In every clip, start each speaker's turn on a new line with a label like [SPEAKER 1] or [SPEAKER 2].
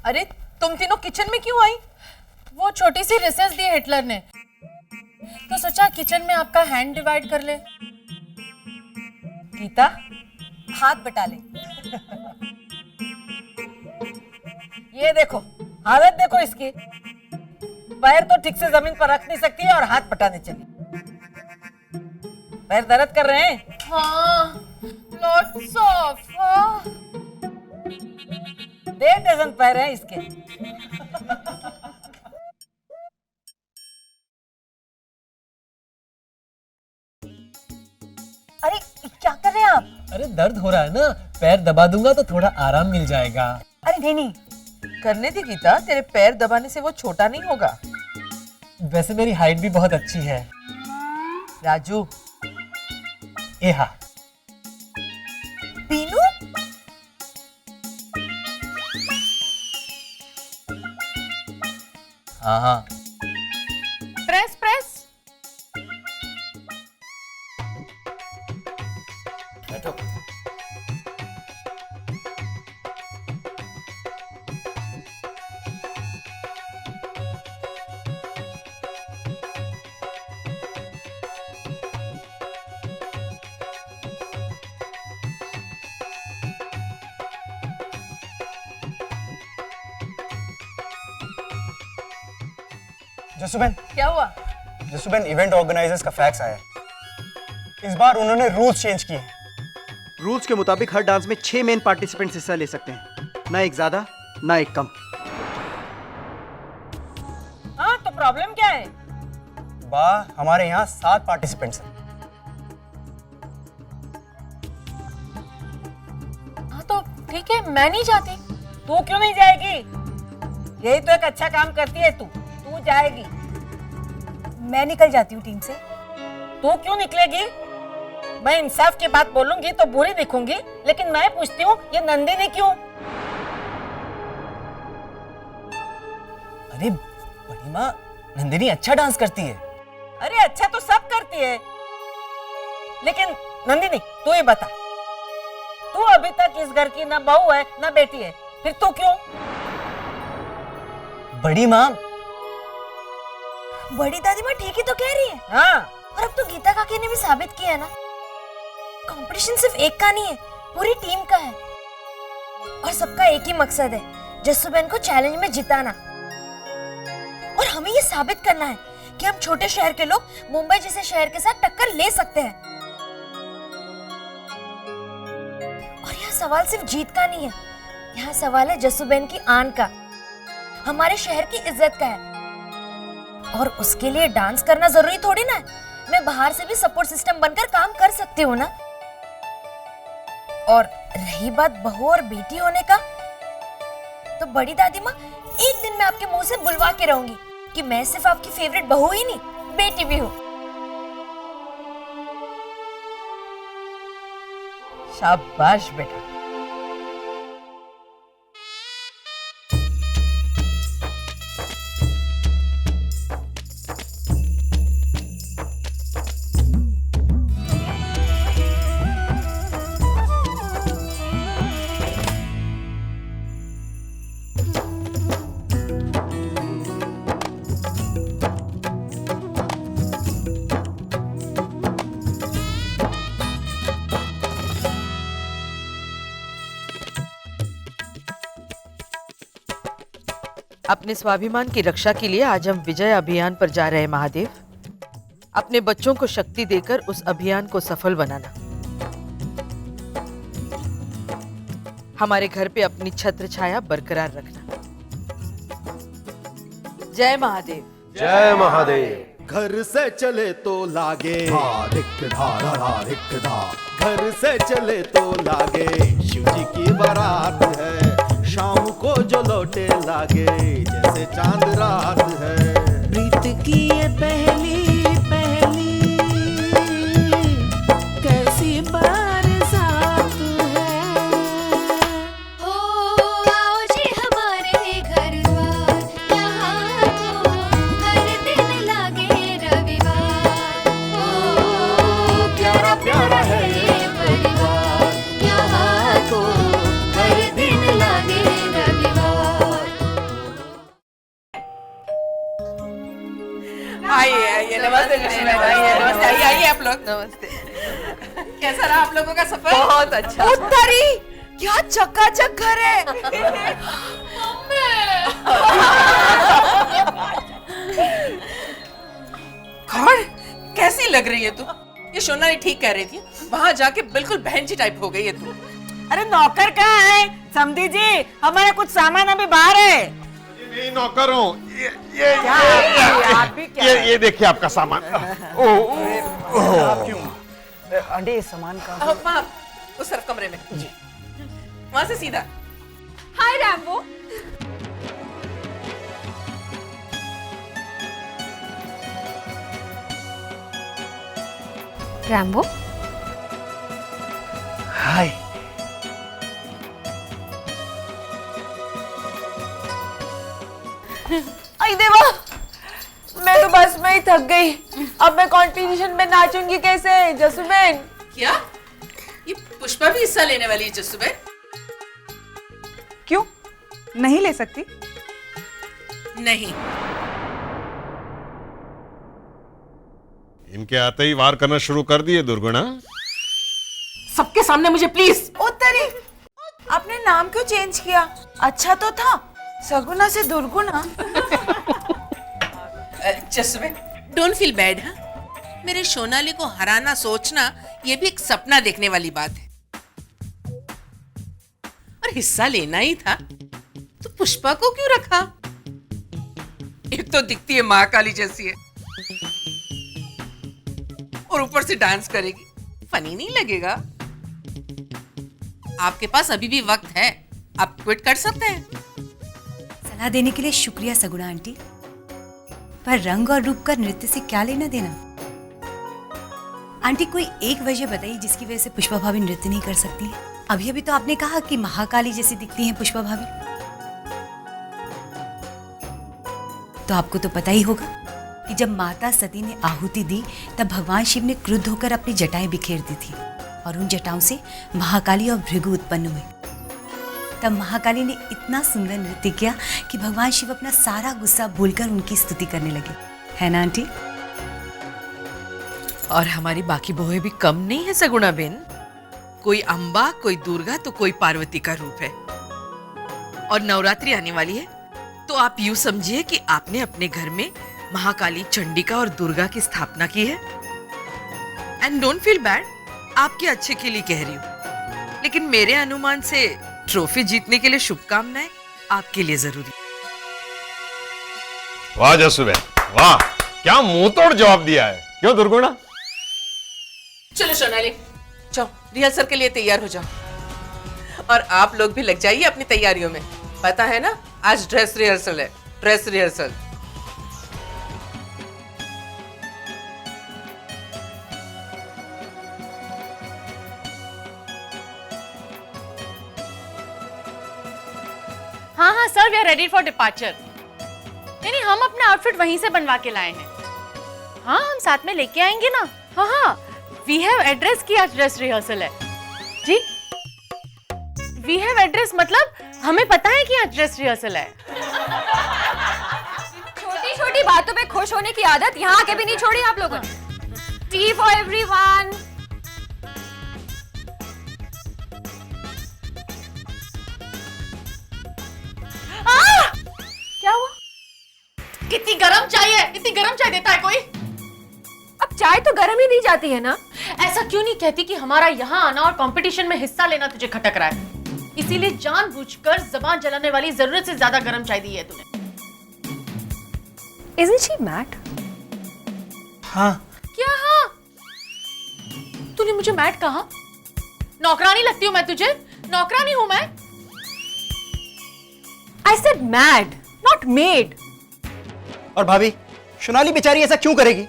[SPEAKER 1] अरे तुम तीनों किचन में क्यों आई?
[SPEAKER 2] वो छोटी सी रिसेस दी हिटलर ने, तो सोचा किचन में आपका हैंड डिवाइड कर ले।
[SPEAKER 1] गीता हाथ बटा ले। ये देखो हालत देखो इसकी, पैर तो ठीक से जमीन पर रख नहीं सकती है और हाथ बटाने चली। पैर दर्द कर रहे हैं?
[SPEAKER 2] हाँ, lots of, हाँ।
[SPEAKER 1] 1.5 डज़न पैर हैं इसके। अरे क्या कर रहे हैं आप?
[SPEAKER 3] अरे दर्द हो रहा है ना, पैर दबा दूंगा तो थोड़ा आराम मिल जाएगा।
[SPEAKER 1] अरे नहीं, करने दे गीता, तेरे पैर दबाने से वो छोटा नहीं होगा।
[SPEAKER 3] वैसे मेरी हाइट भी बहुत अच्छी है।
[SPEAKER 1] राजू,
[SPEAKER 3] एहा
[SPEAKER 1] पीनू,
[SPEAKER 3] हाँ हाँ,
[SPEAKER 2] प्रेस प्रेस।
[SPEAKER 3] बैठो।
[SPEAKER 4] जसुबेन,
[SPEAKER 1] क्या हुआ?
[SPEAKER 4] जसुबेन, इवेंट ऑर्गेनाइजर्स का फैक्स आया है। इस बार उन्होंने रूल्स चेंज किए।
[SPEAKER 5] रूल्स के मुताबिक हर डांस में 6 मेन पार्टिसिपेंट्स हिस्सा ले सकते हैं, ना एक ज्यादा ना एक कम।
[SPEAKER 1] हाँ तो प्रॉब्लम क्या है?
[SPEAKER 4] हमारे यहाँ 7 पार्टिसिपेंट्स हैं।
[SPEAKER 2] हाँ तो ठीक है, मैं नहीं जाती।
[SPEAKER 1] तू क्यों नहीं जाएगी? यही तो एक अच्छा काम करती है तू जाएगी।
[SPEAKER 6] मैं निकल जाती हूँ टीम से।
[SPEAKER 1] तू क्यों निकलेगी? मैं इंसाफ की बात बोलूंगी तो बुरी दिखूंगी, लेकिन मैं पूछती हूँ ये नंदिनी क्यों?
[SPEAKER 3] अरे बड़ी माँ, नंदिनी अच्छा डांस करती है।
[SPEAKER 1] अरे अच्छा तो सब करती है, लेकिन नंदिनी तू ही बता, तू अभी तक इस घर की ना बहू है ना बेटी है, फिर तू क्यों?
[SPEAKER 3] बड़ी माँ,
[SPEAKER 6] बड़ी दादी माँ ठीक ही तो कह रही है।
[SPEAKER 1] हाँ,
[SPEAKER 6] और अब तो गीता काकी ने भी साबित किया है ना, कंपटीशन सिर्फ एक का नहीं है, पूरी टीम का है। और सबका एक ही मकसद है, जस्सुबेन को चैलेंज में जिताना। और हमें ये साबित करना है कि हम छोटे शहर के लोग मुंबई जैसे शहर के साथ टक्कर ले सकते हैं। और यहाँ सवाल सिर्फ जीत का नहीं है, यहाँ सवाल है जस्सुबेन की आन का, हमारे शहर की इज्जत का है। और उसके लिए डांस करना जरूरी थोड़ी ना है, मैं बाहर से भी सपोर्ट सिस्टम बनकर काम कर सकती हूँ ना। और रही बात बहू और बेटी होने का, तो बड़ी दादी माँ एक दिन मैं आपके मुंह से बुलवा के रहूंगी कि मैं सिर्फ आपकी फेवरेट बहू ही नहीं, बेटी भी हूँ।
[SPEAKER 1] शाबाश बेटा। अपने स्वाभिमान की रक्षा के लिए आज हम विजय अभियान पर जा रहे हैं महादेव। अपने बच्चों को शक्ति देकर उस अभियान को सफल बनाना, हमारे घर पे अपनी छत्र छाया बरकरार रखना। जय महादेव।
[SPEAKER 7] जय महादेव।
[SPEAKER 8] घर से चले तो लागे घर से चले तो लागे शिव जी की बारात है, शाम को जो लौटे लागे जैसे चांद रात है।
[SPEAKER 9] प्रीत की ये पहली पहली कैसी बरसात है।
[SPEAKER 10] हो आओ जी हमारे घर द्वार, यहाँ को हर दिन लागे रविवार। हो प्यारा प्यारा है ये परिवार, यहाँ को हर दिन लागे रविवार।
[SPEAKER 1] लोग।
[SPEAKER 2] नमस्ते।
[SPEAKER 1] कैसा रहा आप लोगों का सफर?
[SPEAKER 2] बहुत अच्छा।
[SPEAKER 6] उत्तरी क्या चकाचक घर है।
[SPEAKER 1] कौन? कैसी लग रही है तू? ये सोनाली ठीक कह रही थी, वहां जाके बिल्कुल बहन जी टाइप हो गई है तू। अरे नौकर कहाँ है? समधी जी, हमारा कुछ सामान अभी बाहर है।
[SPEAKER 7] नहीं नौकर हूँ। ये देखिए आपका सामान।
[SPEAKER 4] आप क्यों? आंटी इस सामान का
[SPEAKER 1] वहाँ उस तरफ कमरे में जी, वहां से सीधा।
[SPEAKER 6] हाय रैम्बो। रैम्बो
[SPEAKER 4] हाय।
[SPEAKER 6] आई देवा, मैं तो बस में ही थक गई। अब मैं कंपटीशन में नाचूंगी कैसे जसुबेन?
[SPEAKER 1] क्या ये पुष्पा भी हिस्सा लेने वाली है जसुबेन?
[SPEAKER 11] क्यों नहीं ले सकती?
[SPEAKER 1] नहीं,
[SPEAKER 7] इनके आते ही वार करना शुरू कर दिए दुर्गुणा।
[SPEAKER 1] सबके सामने मुझे प्लीज।
[SPEAKER 11] उत्तरी, आपने नाम क्यों चेंज किया? अच्छा तो था, सगुना से दुर्गुणा।
[SPEAKER 1] Jasuben don't feel bad. हाँ, मेरे सोनाली को हराना सोचना ये भी एक सपना देखने वाली बात है, और हिस्सा लेना ही था तो पुष्पा को क्यों रखा? एक तो दिखती है महाकाली जैसी है, और ऊपर से डांस करेगी, फनी नहीं लगेगा? आपके पास अभी भी वक्त है, आप क्विट कर सकते हैं।
[SPEAKER 12] सलाह देने के लिए शुक्रिया सगुणा आंटी, पर रंग और रूप का नृत्य से क्या लेना देना? आंटी कोई एक वजह बताइए जिसकी वजह से पुष्पा भाभी नृत्य नहीं कर सकती है। अभी अभी तो आपने कहा कि महाकाली जैसी दिखती हैं पुष्पा भाभी, तो आपको तो पता ही होगा कि जब माता सती ने आहुति दी तब भगवान शिव ने क्रुद्ध होकर अपनी जटाएं बिखेर दी थी, और उन जटाओं से महाकाली और भृगु उत्पन्न हुए। तब महाकाली ने इतना सुंदर नृत्य किया कि भगवान शिव अपना सारा गुस्सा भूलकर उनकी स्तुति करने लगे, है ना आंटी?
[SPEAKER 13] और हमारी बाकी बहुएं भी कम नहीं है सगुणा बेन। कोई अम्बा, कोई दुर्गा, तो कोई पार्वती का रूप है। और नवरात्रि आने वाली है, तो आप यूं समझिए कि आपने अपने घर में महाकाली, चंडिका और दुर्गा की स्थापना की है। एंड डोंट फील बैड, आपके अच्छे के लिए कह रही हूँ, लेकिन मेरे अनुमान से ट्रॉफी जीतने के लिए शुभकामनाएं आपके लिए जरूरी।
[SPEAKER 7] वाह जसुबेन वाह, क्या मुंह तोड़ जवाब दिया है। क्यों दुर्गुणा?
[SPEAKER 1] चलो सोनाली, जाओ रिहर्सल के लिए तैयार हो जाओ, और आप लोग भी लग जाइए अपनी तैयारियों में। पता है ना, आज ड्रेस रिहर्सल है, ड्रेस रिहर्सल।
[SPEAKER 2] हाँ हाँ sir, we are ready for departure. नहीं नहीं, हम अपना आउटफिट वहीं से बनवा के लाए हैं। हाँ, हम साथ में लेके आएंगे ना। हाँ हाँ, वी हैव एड्रेस की आज ड्रेस रिहर्सल है जी। वी हैव एड्रेस मतलब हमें पता है कि आज ड्रेस रिहर्सल है।
[SPEAKER 6] छोटी छोटी बातों पे खुश होने की आदत यहाँ आके भी नहीं छोड़ी आप लोगों ने। T for everyone. क्या हुआ?
[SPEAKER 2] कितनी गरम चाय है? इतनी गरम चाय देता है कोई?
[SPEAKER 6] अब चाय तो गरम ही दी जाती है ना।
[SPEAKER 2] ऐसा क्यों नहीं कहती कि हमारा यहाँ आना और कंपटीशन में हिस्सा लेना तुझे खटक रहा है, इसीलिए जानबूझकर जबान जलाने वाली जरूरत से ज्यादा गरम चाय दी है तूने।
[SPEAKER 6] Isn't she mad?
[SPEAKER 4] हाँ।
[SPEAKER 2] क्या हाँ? तूने मुझे मैड कहा? नौकरानी लगती हूँ मैं तुझे? नौकरानी हूँ मैं?
[SPEAKER 6] I said mad, not maid.
[SPEAKER 5] और भाभी, सोनाली बेचारी ऐसा क्यों करेगी?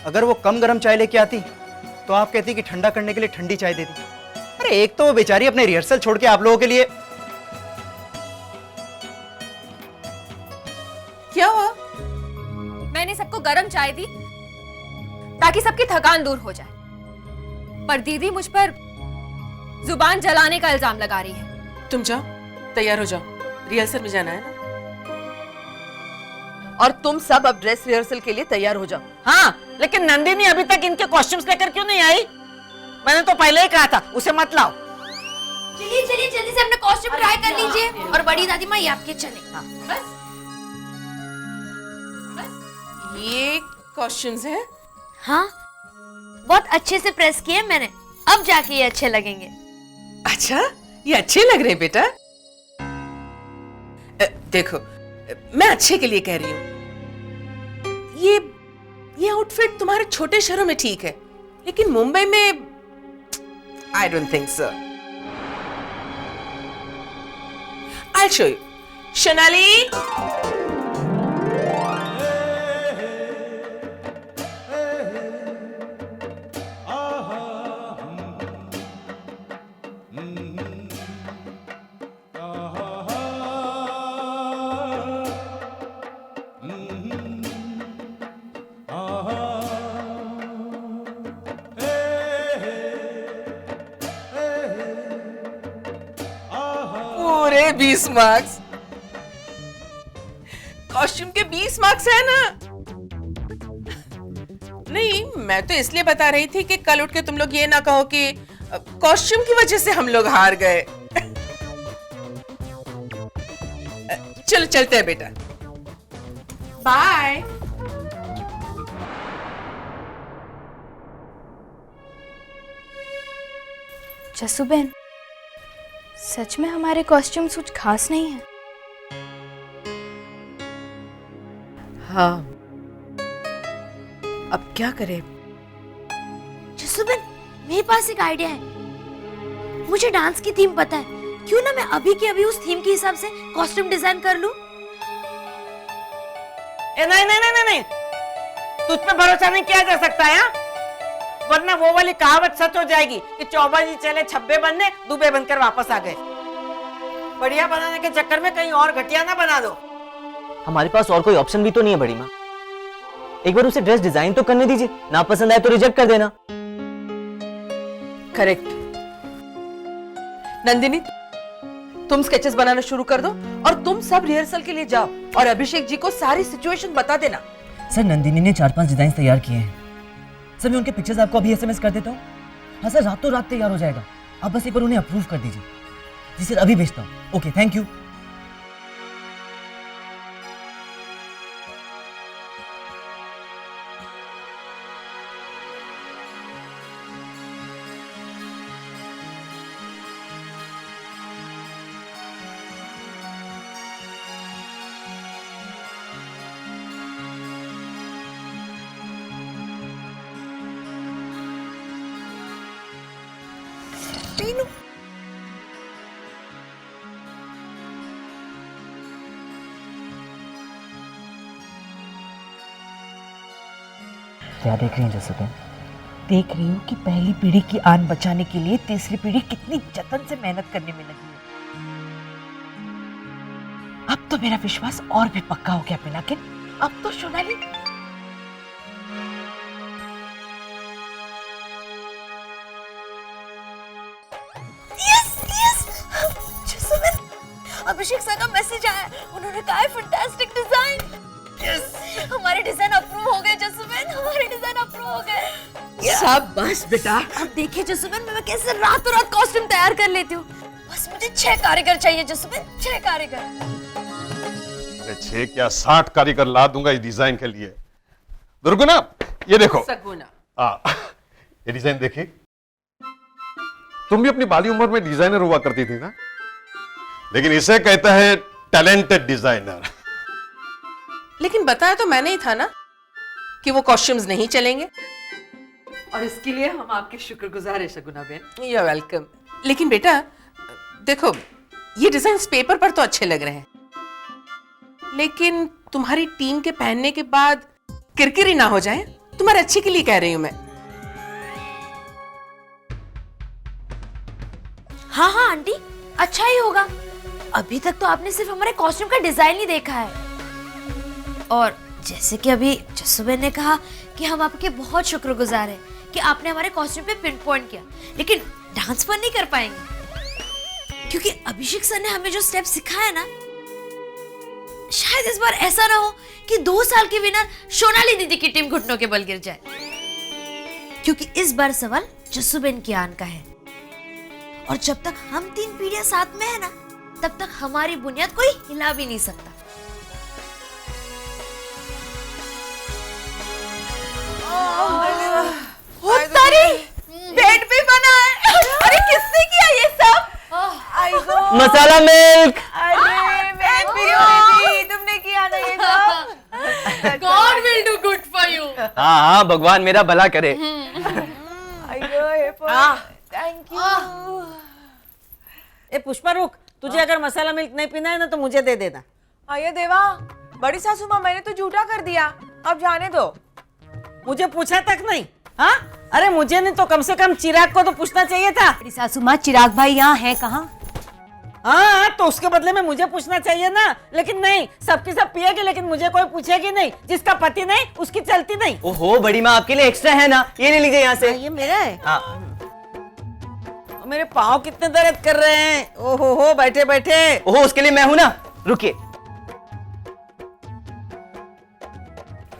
[SPEAKER 5] अगर वो कम गरम चाय लेके आती तो आप कहती कि ठंडा करने के लिए ठंडी चाय दे दी। अरे एक तो वो बेचारी अपने रिहर्सल छोड़ के आप लोगों के लिए।
[SPEAKER 1] क्या हुआ?
[SPEAKER 6] मैंने सबको गरम चाय दी ताकि सबकी थकान दूर हो जाए, पर दीदी मुझ पर जुबान जलाने का इल्जाम लगा रही है।
[SPEAKER 1] तुम जाओ, तैयार हो जाओ, रिहर्सल में जाना है ना।
[SPEAKER 13] और तुम सब अब ड्रेस रिहर्सल के लिए तैयार हो जाओ।
[SPEAKER 1] हाँ, लेकिन नंदिनी अभी तक इनके कॉस्ट्यूम्स लेकर क्यों नहीं आई? मैंने तो पहले ही कहा था उसे मत लाओ।
[SPEAKER 6] चलिए चलिए जल्दी से अपने कॉस्ट्यूम ट्राई कर लीजिए और बड़ी दादी माँ ये आपके चले।
[SPEAKER 1] ये कॉस्ट्यूम्स हैं?
[SPEAKER 6] हाँ, बहुत अच्छे से प्रेस किए मैंने, अब जाके ये अच्छे लगेंगे।
[SPEAKER 1] अच्छा, ये अच्छे लग रहे हैं बेटा। देखो, मैं अच्छे के लिए कह रही हूँ। ये आउटफिट तुम्हारे छोटे शहरों में ठीक है, लेकिन मुंबई में I don't think so. I'll show you. Shonali? पूरे 20 मार्क्स। कॉस्ट्यूम के 20 मार्क्स है ना? नहीं, मैं तो इसलिए बता रही थी कि कल उठ के तुम लोग ये ना कहो कि कॉस्ट्यूम की वजह से हम लोग हार गए। चलो चलते हैं बेटा, बाय।
[SPEAKER 10] जसूबेन, सच में हमारे कॉस्ट्यूम्स कुछ खास नहीं है।
[SPEAKER 13] हाँ, अब क्या करें?
[SPEAKER 6] जसूबेन, मेरे पास एक आइडिया है। मुझे डांस की थीम पता है, क्यों ना मैं अभी के अभी उस थीम के हिसाब से कॉस्ट्यूम डिजाइन कर लूं?
[SPEAKER 1] नहीं नहीं नहीं नहीं, तुझ पे भरोसा नहीं किया जा सकता है, वरना वो वाली कहावत सच हो जाएगी कि चौबा चले छब्बे बनने, दुबे बनकर वापस आ गए। बढ़िया बनाने के चक्कर में कहीं और घटिया ना बना दो।
[SPEAKER 14] हमारे पास और कोई ऑप्शन भी तो नहीं है बड़ी माँ। एक बार उसे ड्रेस डिजाइन तो करने दीजिए, ना पसंद आए तो रिजेक्ट कर देना।
[SPEAKER 13] करेक्ट। नंदिनी, तुम स्केचेस बनाना शुरू कर दो और तुम सब रिहर्सल के लिए जाओ और अभिषेक जी को सारी सिचुएशन बता देना।
[SPEAKER 14] सर, नंदिनी ने 4-5 डिजाइन तैयार किए हैं सर। मैं उनके पिक्चर्स आपको अभी SMS कर देता हूँ। हाँ सर, रातों रात तैयार हो जाएगा। आप बस एक बार उन्हें अप्रूव कर दीजिए। जी सर, अभी भेजता हूँ। Okay, thank you. क्या देख रही हैं जसूबेन?
[SPEAKER 11] देख रही हूँ कि पहली पीढ़ी की आन बचाने के लिए तीसरी पीढ़ी कितनी जतन से मेहनत करने में लगी है। अब तो मेरा विश्वास और भी पक्का हो गया पिनाकिन। अब तो सोनाली
[SPEAKER 6] अभिषेक सर का मैसेज आया, उन्होंने कहा है फैंटास्टिक डिजाइन। यस, हमारे डिजाइन अप्रूव हो गए जसूबेन, हमारे डिजाइन अप्रूव हो गए।
[SPEAKER 13] शाबाश बेटा।
[SPEAKER 6] अब देखिए जसूबेन, मैं कैसे रातों रात कॉस्ट्यूम तैयार कर लेती हूँ। बस मुझे 6 कारीगर चाहिए जसूबेन, 6 कारीगर।
[SPEAKER 7] 6 क्या 60 कारीगर ला दूंगा इस डिजाइन के लिए। दुर्गुना, ये देखो।
[SPEAKER 1] सगुना।
[SPEAKER 7] ये डिजाइन देखिए। तुम भी अपनी बाली उम्र में डिजाइनर हुआ करती थी ना, लेकिन इसे कहता है टैलेंटेड डिजाइनर।
[SPEAKER 1] लेकिन बताया तो मैंने ही था ना कि वो कॉस्ट्यूम्स नहीं चलेंगे।
[SPEAKER 13] और इसके लिए हम आपके शुक्रगुजार हैं Saguna ben.
[SPEAKER 1] You are welcome. लेकिन बेटा देखो, ये डिजाइन्स पेपर पर तो अच्छे लग रहे हैं, लेकिन तुम्हारी टीम के पहनने के बाद किरकिरी ना हो जाए। तुम्हारे अच्छे के लिए कह रही हूं मैं।
[SPEAKER 6] हाँ हाँ आंटी, अच्छा ही होगा। अभी तक तो आपने सिर्फ हमारे कॉस्ट्यूम का डिजाइन ही देखा है, और जैसे कि अभी जसूबेन ने कहा कि हम आपके बहुत शुक्रगुजार हैं कि आपने हमारे कॉस्ट्यूम पे पिन पॉइंट किया, लेकिन डांस पर नहीं कर पाएंगे क्योंकि अभिषेक सर ने हमें जो स्टेप सिखाया ना, शायद इस बार ऐसा ना हो कि 2 साल की विनर सोनाली दीदी की टीम घुटनों के बल गिर जाए, क्योंकि इस बार सवाल जस्सूबेन की आन का है। और जब तक हम 3 पीढ़ियां साथ में है ना, तब तक हमारी बुनियाद कोई हिला भी नहीं सकता।
[SPEAKER 1] बेड भी बना है। अरे किसने किया ये सब?
[SPEAKER 14] मसाला मिल्क।
[SPEAKER 1] अरे बेबी तुमने किया ना ये सब?
[SPEAKER 2] God will do good for you.
[SPEAKER 14] हाँ हाँ, भगवान मेरा भला करे।
[SPEAKER 1] Thank you. ए पुष्पा रुक, तुझे अगर मसाला मिल्क नहीं पीना है ना तो मुझे दे देना।
[SPEAKER 11] आये देवा, बड़ी सासू माँ मैंने तो झूठा कर दिया, अब जाने दो।
[SPEAKER 1] मुझे पूछा तक नहीं। हाँ, अरे मुझे नहीं तो कम से कम चिराग को तो पूछना चाहिए था।
[SPEAKER 12] बड़ी सासू माँ, चिराग भाई यहाँ है कहाँ?
[SPEAKER 1] हाँ, तो उसके बदले में मुझे पूछना चाहिए ना, लेकिन नहीं, सबकी सब पिएगी लेकिन मुझे कोई पूछेगी नहीं। जिसका पति नहीं उसकी चलती नहीं।
[SPEAKER 14] ओहो बड़ी माँ, आपके लिए एक्स्ट्रा है ना, ये ले लीजिए यहाँ से।
[SPEAKER 1] ये मेरा है।
[SPEAKER 14] हाँ।
[SPEAKER 1] मेरे पाँव कितने दर्द कर रहे हैं। ओहो हो, बैठे बैठे।
[SPEAKER 14] ओहो, उसके लिए मैं हूँ ना, रुकिए।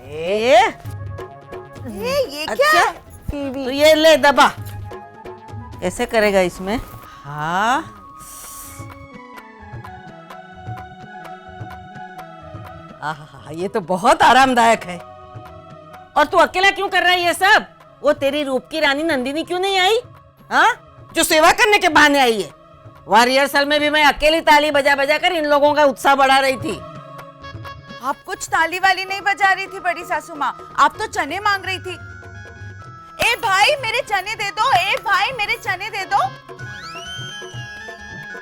[SPEAKER 1] ये क्या? तो ये ले दबा। कैसे करेगा इसमें? हाँ, आहा, ये तो बहुत आरामदायक है। और तू अकेला क्यों कर रहा है ये सब? वो तेरी रूप की रानी नंदिनी क्यों नहीं आई? हाँ, जो सेवा करने के बहाने आई है। वहाँ रिहर्सल में भी मैं अकेली ताली बजा बजा कर इन लोगों का उत्साह बढ़ा रही थी।
[SPEAKER 11] आप कुछ ताली वाली नहीं बजा रही थी बड़ी सासू माँ, आप तो चने मांग रही थी। ए भाई मेरे चने दे दो, ए भाई मेरे चने दे दो।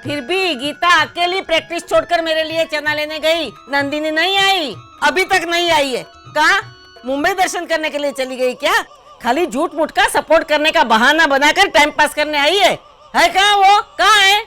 [SPEAKER 1] फिर भी गीता अकेली प्रैक्टिस छोड़कर मेरे लिए चना लेने गई। नंदिनी नहीं आई, अभी तक नहीं आई है। कहाँ? मुंबई दर्शन करने के लिए चली गई क्या? खाली झूठ मूठ का सपोर्ट करने का बहाना बनाकर टाइम पास करने आई है कहाँ वो? कहाँ है?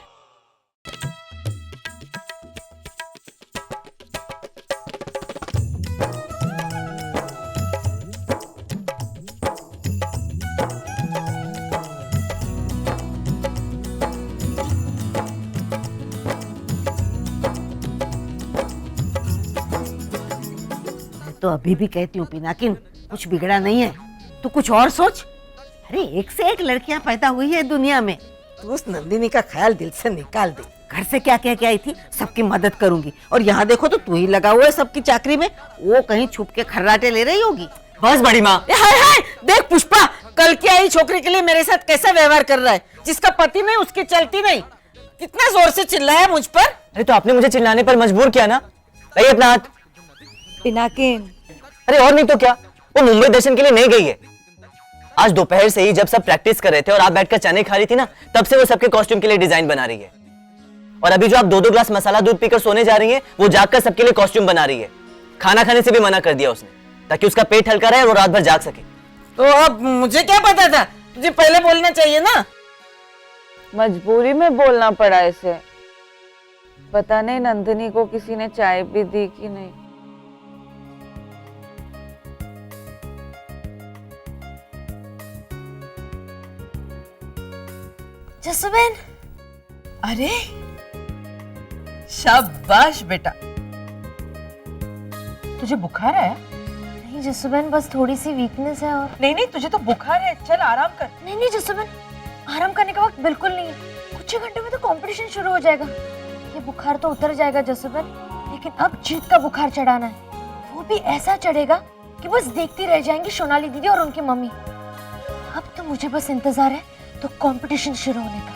[SPEAKER 1] तो अभी भी कहती हूँ पिनाकिन, कुछ बिगड़ा नहीं है, तू कुछ और सोच। अरे एक से एक लड़कियां पैदा हुई है दुनिया में, तू उस नंदिनी का ख्याल दिल से निकाल दे। घर से क्या कह के आई थी, सबकी मदद करूंगी, और यहाँ देखो तो तू ही लगा हुआ है सबकी चाकरी में। वो कहीं छुप के खर्राटे ले रही होगी।
[SPEAKER 14] बस बड़ी माँ।
[SPEAKER 1] हाय हाय, देख पुष्पा, कल की आई छोकरी के लिए मेरे साथ कैसा व्यवहार कर रहा है। जिसका पति नहीं उसकी चलती नहीं। कितना जोर से चिल्लाया मुझ पर।
[SPEAKER 14] अरे तो आपने मुझे चिल्लाने पर मजबूर किया ना। लाइए अपना हाथ।
[SPEAKER 11] पिनाकिन,
[SPEAKER 14] अरे और नहीं तो क्या, वो मुंबई दर्शन के लिए नहीं गई है। आज दोपहर से ही जब सब प्रैक्टिस कर रहे थे और आप बैठकर चने खा रही थी ना, तब से वो सबके कॉस्ट्यूम के लिए डिजाइन बना रही है। और अभी जो आप 2-2 ग्लास मसाला दूध पीकर सोने जा रही हैं, वो जागकर सबके लिए कॉस्ट्यूम बना रही है। खाना खाने से भी मना कर दिया उसने, ताकि उसका पेट हल्का रहे और वो रात भर जाग सके।
[SPEAKER 1] तो अब मुझे क्या पता था? तुझे पहले बोलना चाहिए ना।
[SPEAKER 11] मजबूरी में बोलना पड़ा इसे। पता नहीं नंदिनी को किसी ने चाय भी दी कि नहीं।
[SPEAKER 6] जस्सूबेन,
[SPEAKER 11] अरे शाबाश बेटा। तुझे बुखार आया?
[SPEAKER 6] नहीं जस्सूबेन, बस थोड़ी सी वीकनेस है। और
[SPEAKER 11] नहीं नहीं, तुझे तो बुखार है, चल आराम कर।
[SPEAKER 6] नहीं नहीं जस्सूबेन, आराम करने का वक्त बिल्कुल नहीं है। कुछ ही घंटे में तो कंपटीशन शुरू हो जाएगा। ये बुखार तो उतर जाएगा जस्सूबेन, लेकिन अब जीत का बुखार चढ़ाना है। वो भी ऐसा चढ़ेगा कि बस देखती रह जाएंगी सोनाली दीदी और उनकी मम्मी। अब तो मुझे बस इंतजार है तो कंपटीशन शुरू होने का।